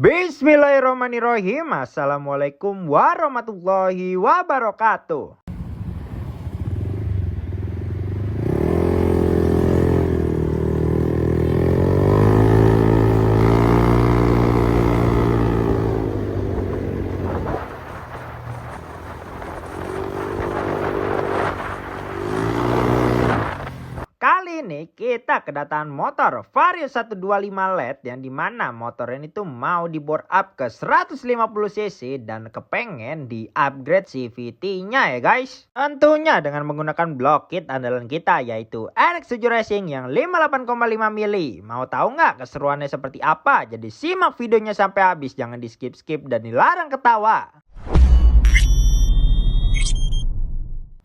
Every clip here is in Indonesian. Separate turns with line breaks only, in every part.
Bismillahirrahmanirrahim. Assalamualaikum warahmatullahi wabarakatuh. Kali ini kita kedatangan motor Vario 125 LED yang dimana motor ini tuh mau di bore up ke 150 cc dan kepengen di upgrade CVT-nya ya guys. Tentunya dengan menggunakan block kit andalan kita yaitu RX7 Racing yang 58,5 mili. Mau tahu nggak keseruannya seperti apa? Jadi simak videonya sampai habis, jangan di skip-skip dan dilarang ketawa.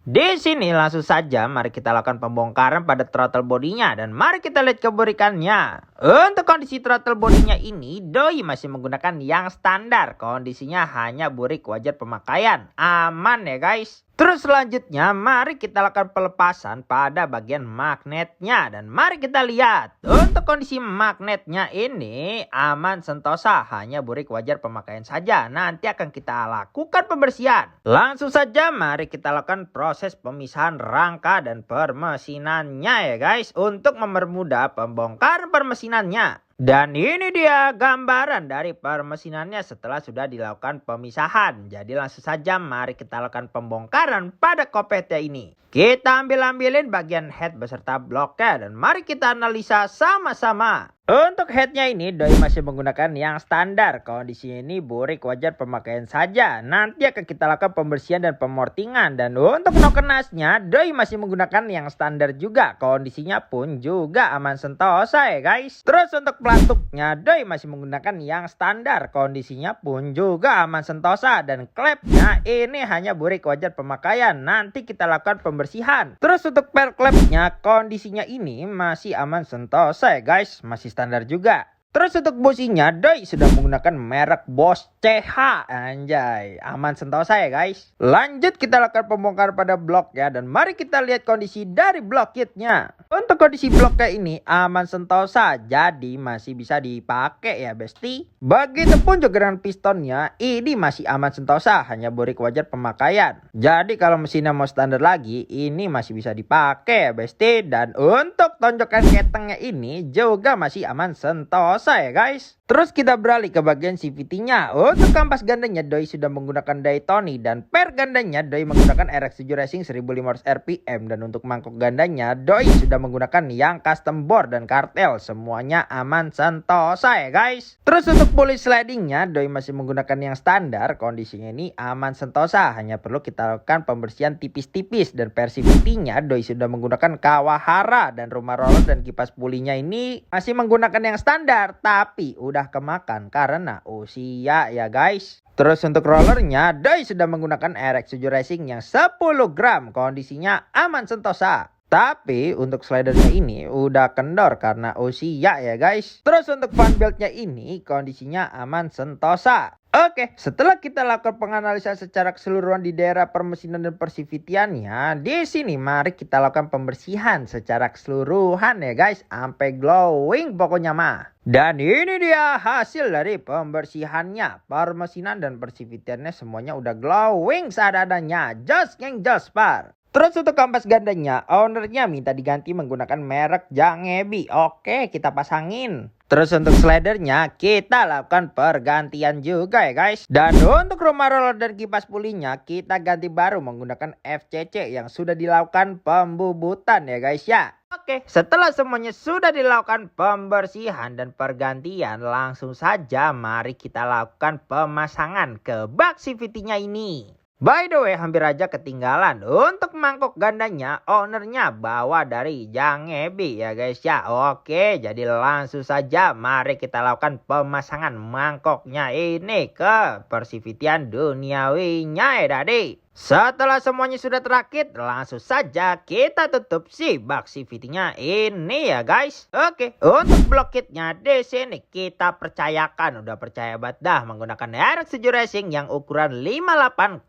Di sini langsung saja mari kita lakukan pembongkaran pada throttle bodinya dan mari kita lihat keburikannya. Untuk kondisi throttle bodinya ini doi masih menggunakan yang standar, kondisinya hanya burik wajar pemakaian, aman ya guys. Terus selanjutnya mari kita lakukan pelepasan pada bagian magnetnya dan mari kita lihat. Untuk kondisi magnetnya ini aman sentosa, hanya burik wajar pemakaian saja. Nanti akan kita lakukan pembersihan. Langsung saja mari kita lakukan proses pemisahan rangka dan permesinannya ya guys, untuk mempermudah pembongkaran permesinannya. Dan ini dia gambaran dari permesinannya setelah sudah dilakukan pemisahan. Jadi langsung saja mari kita lakukan pembongkaran pada kopetnya ini. Kita ambilin bagian head beserta bloknya dan mari kita analisa sama-sama. Untuk headnya ini doi masih menggunakan yang standar, kondisi ini burik wajar pemakaian saja. Nanti akan kita lakukan pembersihan dan pemortingan. Dan untuk nokenasnya doi masih menggunakan yang standar juga, kondisinya pun juga aman sentosa ya guys. Terus untuk pelatuknya doi masih menggunakan yang standar, kondisinya pun juga aman sentosa. Dan klepnya ini hanya burik wajar pemakaian, nanti kita lakukan pembersihan. Terus untuk per klepnya kondisinya ini masih aman sentosa ya guys, masih standar juga. Terus untuk businya doi sudah menggunakan merek Bosch CH, anjay, aman sentosa ya guys. Lanjut kita lakukan pembongkaran pada blok ya dan mari kita lihat kondisi dari blok kitnya. Untuk kondisi bloknya ini aman sentosa, jadi masih bisa dipakai ya besti. Begitupun juga dengan pistonnya, ini masih aman sentosa, hanya burik wajar pemakaian. Jadi kalau mesinnya mau standar lagi, ini masih bisa dipakai ya besti. Dan untuk tonjokan ketengnya ini juga masih aman sentosa ya guys. Terus kita beralih ke bagian CVT-nya. Untuk kampas gandanya doi sudah menggunakan Daytoni dan per gandanya doi menggunakan RX7 Racing 1500 RPM. Dan untuk mangkok gandanya doi sudah menggunakan yang custom bore dan kartel, semuanya aman sentosa ya guys. Terus untuk pulley slidingnya doi masih menggunakan yang standar, kondisinya ini aman sentosa, hanya perlu kita lakukan pembersihan tipis-tipis. Dan per CVT-nya doi sudah menggunakan Kawahara dan rumah roller dan kipas pulinya ini masih menggunakan yang standar, tapi udah kemakan karena usia ya guys. Terus untuk rollernya doi sudah menggunakan RX7 Racing yang 10 gram, kondisinya aman sentosa. Tapi untuk slidernya ini udah kendor karena usia ya guys. Terus untuk fan beltnya ini kondisinya aman sentosa. Oke, setelah kita lakukan penganalisan secara keseluruhan di daerah permesinan dan persivitiannya, di sini mari kita lakukan pembersihan secara keseluruhan ya guys, sampai glowing pokoknya mah. Dan ini dia hasil dari pembersihannya. Permesinan dan persivitiannya semuanya udah glowing seadanya. Just geng just par. Terus untuk kampas gandanya, ownernya minta diganti menggunakan merek Jangebi. Oke, kita pasangin. Terus untuk slidernya kita lakukan pergantian juga ya guys. Dan untuk rumah roller dan kipas pulinya kita ganti baru menggunakan FCC yang sudah dilakukan pembubutan ya guys ya. Oke, setelah semuanya sudah dilakukan pembersihan dan pergantian, langsung saja mari kita lakukan pemasangan ke bak CVT-nya ini. By the way, hampir aja ketinggalan. Untuk mangkok gandanya, ownernya bawa dari Jangebi ya guys ya. Oke, jadi langsung saja mari kita lakukan pemasangan mangkoknya ini ke persivitian duniawinya ya tadi. Setelah semuanya sudah terakit, langsung saja kita tutup si bak CVT-nya ini ya guys. Oke, untuk blok kitnya di sini kita percayakan, udah percaya banget dah menggunakan RX7 Racing yang ukuran 58,5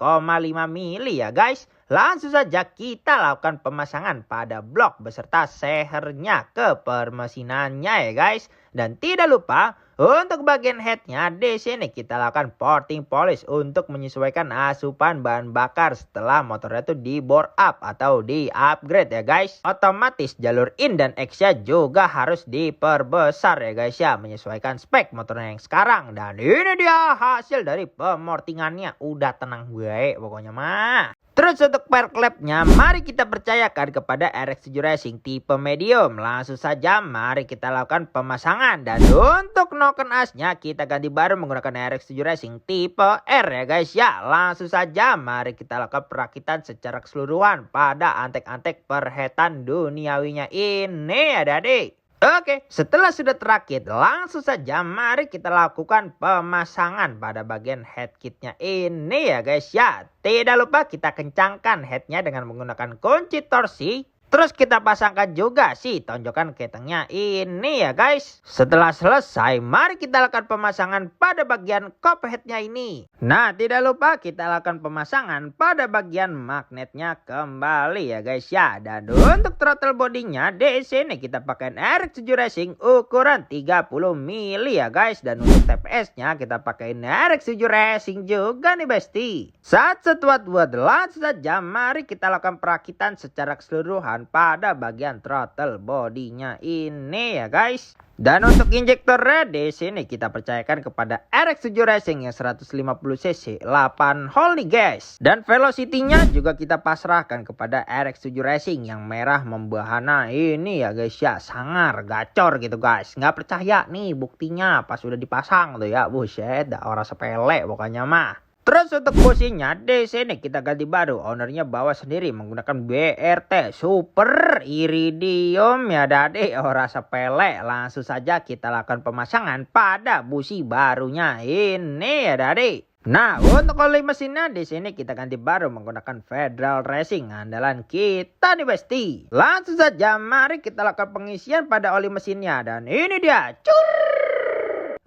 mili ya guys. langsung saja kita lakukan pemasangan pada blok beserta sehernya ke permesinannya ya guys. Dan tidak lupa untuk bagian headnya di sini kita lakukan porting polish untuk menyesuaikan asupan bahan bakar setelah motornya itu di bore up atau di upgrade ya guys. Otomatis jalur in dan X-nya juga harus diperbesar ya guys ya, menyesuaikan spek motornya yang sekarang. Dan ini dia hasil dari pemortingannya, udah tenang gue pokoknya mah. Terus untuk per klepnya, mari kita percayakan kepada RX7 Racing tipe medium. Langsung saja mari kita lakukan pemasangan. Dan untuk noken asnya kita ganti baru menggunakan RX7 Racing tipe R ya guys ya. Langsung saja mari kita lakukan perakitan secara keseluruhan pada antek-antek perhetan duniawinya ini adik-adik. Oke, setelah sudah terakit, langsung saja mari kita lakukan pemasangan pada bagian head kitnya ini ya guys ya. Tidak lupa kita kencangkan headnya dengan menggunakan kunci torsi. Terus kita pasangkan juga si tonjokan ketengnya ini ya guys. Setelah selesai, mari kita lakukan pemasangan pada bagian kop headnya ini. Nah, tidak lupa kita lakukan pemasangan pada bagian magnetnya kembali ya guys ya. Dan untuk throttle bodinya di sini kita pakai RX7 Racing ukuran 30 mili ya guys. Dan untuk TPS-nya kita pakai RX7 Racing juga nih besti. Saat setuat buat langsung saja mari kita lakukan perakitan secara keseluruhan pada bagian throttle bodinya ini ya guys. Dan untuk injektornya di sini kita percayakan kepada RX7 Racing yang 150cc 8 hole nih guys. Dan velocity-nya juga kita pasrahkan kepada RX7 Racing yang merah membahana ini ya guys ya. Sangar gacor gitu guys. Nggak percaya nih buktinya pas udah dipasang tuh ya. Buset, dah orang sepele pokoknya mah. Terus untuk businya di sini kita ganti baru, ownernya bawa sendiri menggunakan BRT Super Iridium ya dadi, ora sepele. Langsung saja kita lakukan pemasangan pada busi barunya ini ya dadi. Nah, untuk oli mesinnya di sini kita ganti baru menggunakan Federal Racing andalan kita nih besti. Langsung saja mari kita lakukan pengisian pada oli mesinnya dan ini dia.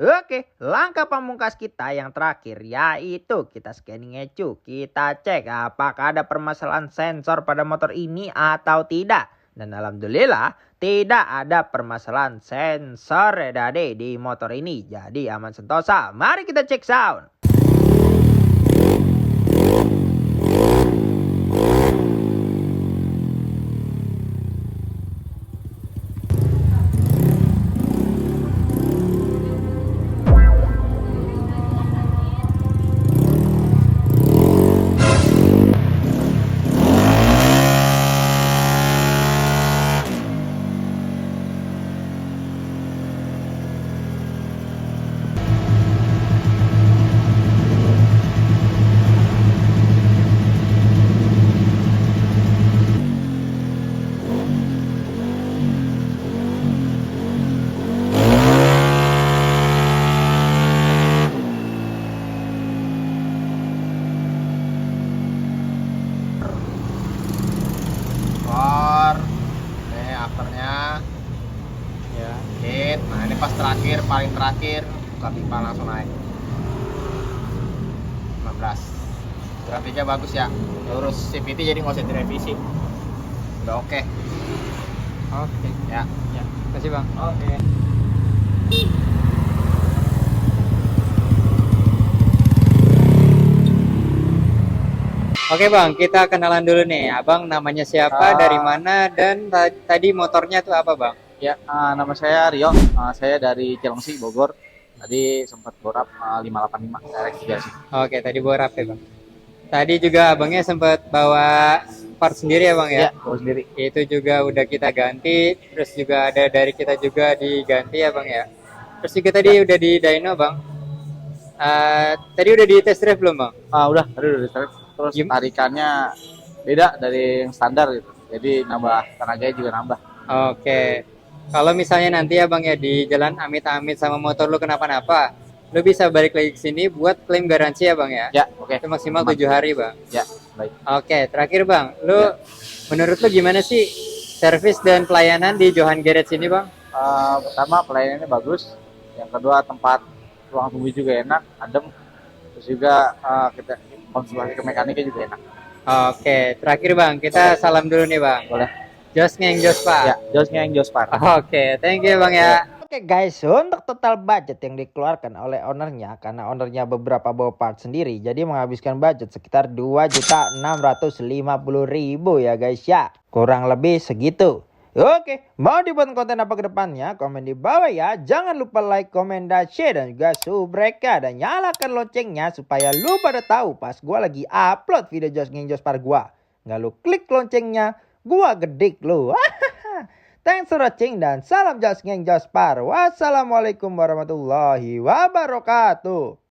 Oke, langkah pamungkas kita yang terakhir yaitu kita scanning ECU. Kita cek apakah ada permasalahan sensor pada motor ini atau tidak. Dan alhamdulillah tidak ada permasalahan sensor ya dade di motor ini. Jadi aman sentosa. Mari kita cek sound.
Ya, kit. Nah, ini pas terakhir, paling terakhir buka pipa langsung naik 15. Grafiknya bagus ya, lurus CVT jadi nggak usah direvisi, udah oke.
Oke.
Ya,
Ya, kasih bang.
oke.
Oke bang, kita kenalan dulu nih. Abang namanya siapa, dari mana, dan tadi motornya tuh apa bang?
Ya, nama saya Rio. Saya dari Cilengsi, Bogor. Tadi sempat borap 585 RX3 sih.
Oke, tadi bawa rap ya bang. Tadi juga abangnya sempat bawa part sendiri ya bang ya?
Ya, bawa sendiri.
Itu juga udah kita ganti, terus juga ada dari kita juga diganti ya bang ya? Terus juga tadi udah di dyno bang. Tadi udah di test drive belum bang?
Udah, tadi udah di-test. Terus tarikannya beda dari yang standar gitu. Jadi nambah tenaganya juga nambah.
Oke. Kalau misalnya nanti ya bang ya di jalan amit-amit sama motor lu kenapa-napa, lu bisa balik lagi ke sini buat klaim garansi ya bang ya?
Ya, oke.
Itu maksimal 7 hari bang.
Ya, baik.
Oke, terakhir bang, lu menurut lu gimana sih servis dan pelayanan di Johan Garage ini bang?
Pertama pelayanannya bagus. Yang kedua tempat ruang tunggu juga enak, adem. Terus juga kita konsultasi ke mekaniknya juga enak.
Oke, terakhir Bang, kita salam dulu nih Bang.
Boleh.
Jos ngeng jos
Ya,
Pak.
Josnya yang Jospar.
Oke, thank you Bang ya.
Oke guys, untuk total budget yang dikeluarkan oleh ownernya, karena ownernya beberapa bawa part sendiri, jadi menghabiskan budget sekitar 2.650.000 ya guys ya. Kurang lebih segitu. Oke, mau dibuat konten apa ke depannya? Komen di bawah ya. Jangan lupa like, komen, dan share, dan juga subrek dan nyalakan loncengnya supaya lu pada tahu pas gua lagi upload video Jos Ngeng Jospar gua. Nggak lu klik loncengnya, gua gedik lu. Thanks for watching dan salam Jos Ngeng Jospar. Wassalamualaikum warahmatullahi wabarakatuh.